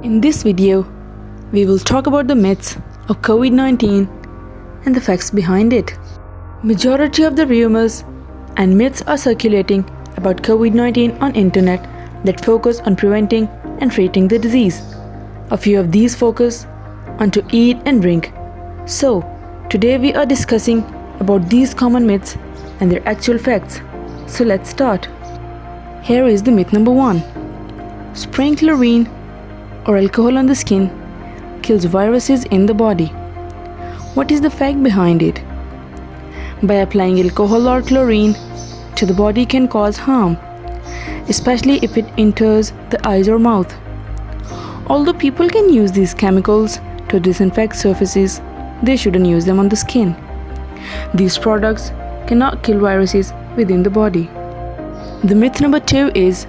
In this video, we will talk about the myths of COVID-19 and the facts behind it. Majority of the rumors and myths are circulating about COVID-19 on internet that focus on preventing and treating the disease. A few of these focus on to eat and drink. So, today we are discussing about these common myths and their actual facts. So let's start. Here is the myth number 1. Spraying chlorine or alcohol on the skin kills viruses in the body. What is the fact behind it? By applying alcohol or chlorine to the body can cause harm, especially if it enters the eyes or mouth. Although people can use these chemicals to disinfect surfaces, they shouldn't use them on the skin. These products cannot kill viruses within the body. The myth number 2 is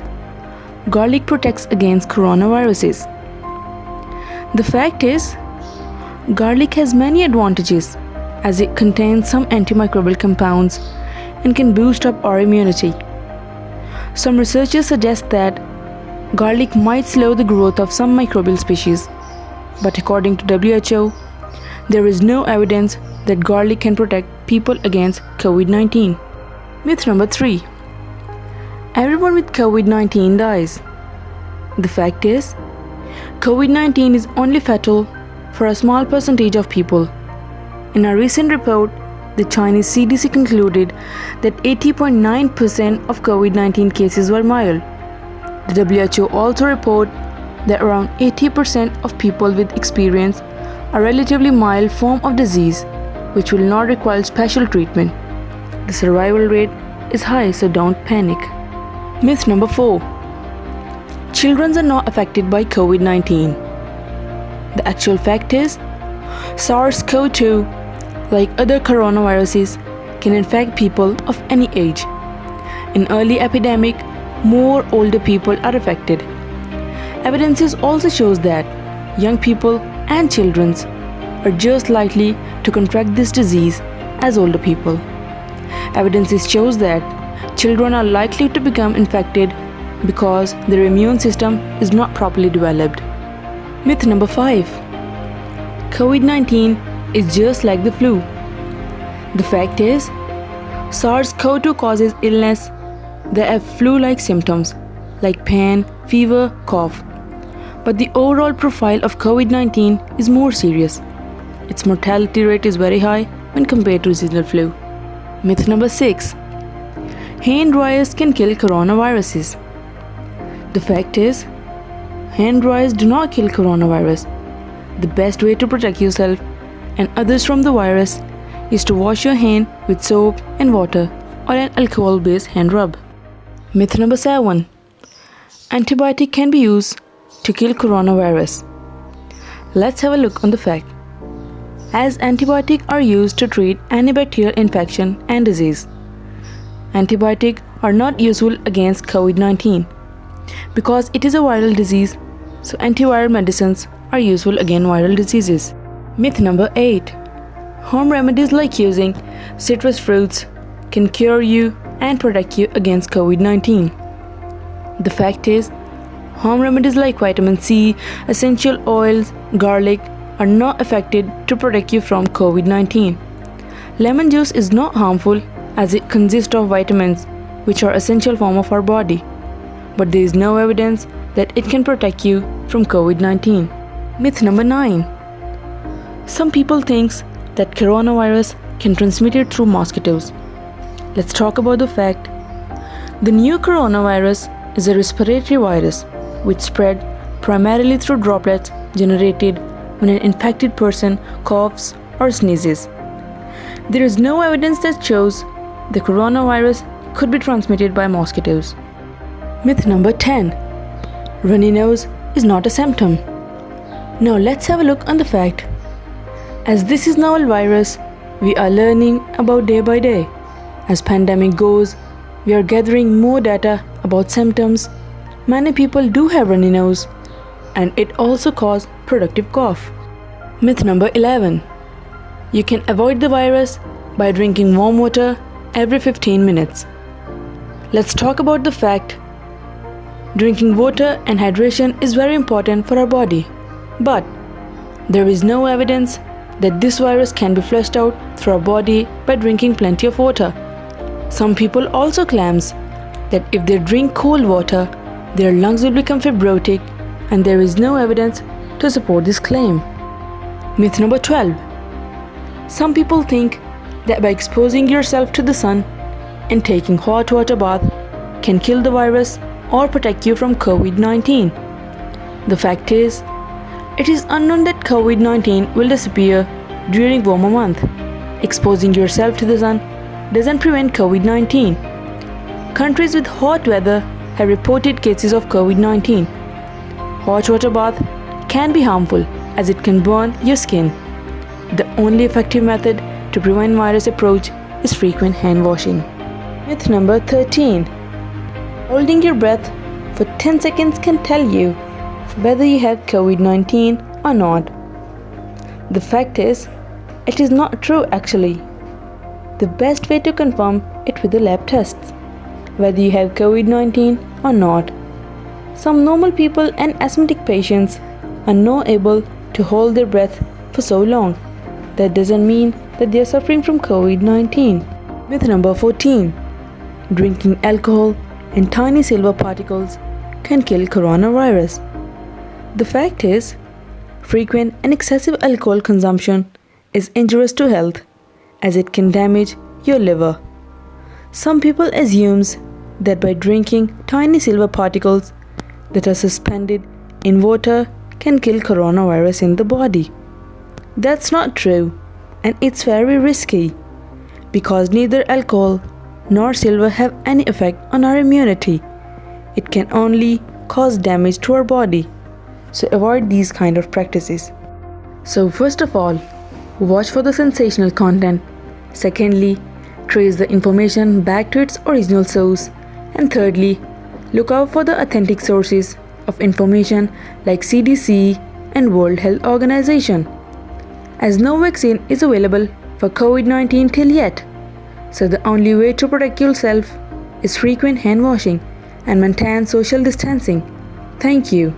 garlic protects against coronaviruses. The fact is, garlic has many advantages as it contains some antimicrobial compounds and can boost up our immunity. Some researchers suggest that garlic might slow the growth of some microbial species, but according to WHO, there is no evidence that garlic can protect people against COVID-19. Myth number 3. Everyone with COVID-19 dies. The fact is, COVID-19 is only fatal for a small percentage of people. In a recent report, the Chinese CDC concluded that 80.9% of COVID-19 cases were mild. The WHO also reported that around 80% of people will experience a relatively mild form of disease, which will not require special treatment. The survival rate is high, so don't panic. Myth number 4. Children are not affected by COVID-19. The actual fact is, SARS-CoV-2, like other coronaviruses, can infect people of any age. In early epidemic, more older people are affected. Evidence also shows that young people and children are just likely to contract this disease as older people. Evidence shows that children are likely to become infected because their immune system is not properly developed. Myth number 5. COVID-19 is just like the flu. The fact is, SARS-CoV-2 causes illness that have flu-like symptoms like pain, fever, cough. But the overall profile of COVID-19 is more serious. Its mortality rate is very high when compared to seasonal flu. Myth number 6. Hand dryers can kill coronaviruses. The fact is, hand dryers do not kill coronavirus. The best way to protect yourself and others from the virus is to wash your hand with soap and water or an alcohol-based hand rub. Myth number 7. Antibiotic can be used to kill coronavirus. Let's have a look on the fact. As antibiotics are used to treat any bacterial infection and disease, antibiotics are not useful against COVID-19 because it is a viral disease, so antiviral medicines are useful against viral diseases. Myth number 8. Home remedies like using citrus fruits can cure you and protect you against COVID-19. The fact is, home remedies like vitamin C, essential oils, garlic are not effective to protect you from COVID-19. Lemon juice is not harmful as it consists of vitamins which are essential form of our body. But there is no evidence that it can protect you from COVID-19. Myth number 9. Some people think that coronavirus can transmit it through mosquitoes. Let's talk about the fact. The new coronavirus is a respiratory virus which spread primarily through droplets generated when an infected person coughs or sneezes. There is no evidence that shows the coronavirus could be transmitted by mosquitoes. Myth number 10. Runny nose is not a symptom. Now let's have a look on the fact. As this is novel virus, we are learning about day by day. As pandemic goes, we are gathering more data about symptoms. Many people do have runny nose, and it also causes productive cough. Myth number 11. You can avoid the virus by drinking warm water every 15 minutes. Let's talk about the fact. Drinking water and hydration is very important for our body. But there is no evidence that this virus can be flushed out through our body by drinking plenty of water. Some people also claims that if they drink cold water, their lungs will become fibrotic, and there is no evidence to support this claim. Myth number 12. Some people think that by exposing yourself to the sun and taking hot water bath can kill the virus or protect you from COVID-19. The fact is, it is unknown that COVID-19 will disappear during warmer month. Exposing yourself to the sun doesn't prevent COVID-19. Countries with hot weather have reported cases of COVID-19. Hot water bath can be harmful as it can burn your skin. The only effective method to prevent virus approach is frequent hand washing. Myth number 13. Holding your breath for 10 seconds can tell you whether you have COVID-19 or not. The fact is, it is not true actually. The best way to confirm it with the lab tests, whether you have COVID-19 or not. Some normal people and asthmatic patients are not able to hold their breath for so long. That doesn't mean that they are suffering from COVID-19. Myth number 14. Drinking alcohol and tiny silver particles can kill coronavirus. The fact is, frequent and excessive alcohol consumption is injurious to health as it can damage your liver. Some people assume that by drinking tiny silver particles that are suspended in water can kill coronavirus in the body. That's not true, and it's very risky because neither alcohol nor silver have any effect on our immunity. It can only cause damage to our body. So avoid these kind of practices. So first of all, watch for the sensational content. Secondly, trace the information back to its original source. And thirdly, look out for the authentic sources of information like CDC and World Health Organization. As no vaccine is available for COVID-19 till yet, so the only way to protect yourself is frequent hand washing and maintain social distancing. Thank you.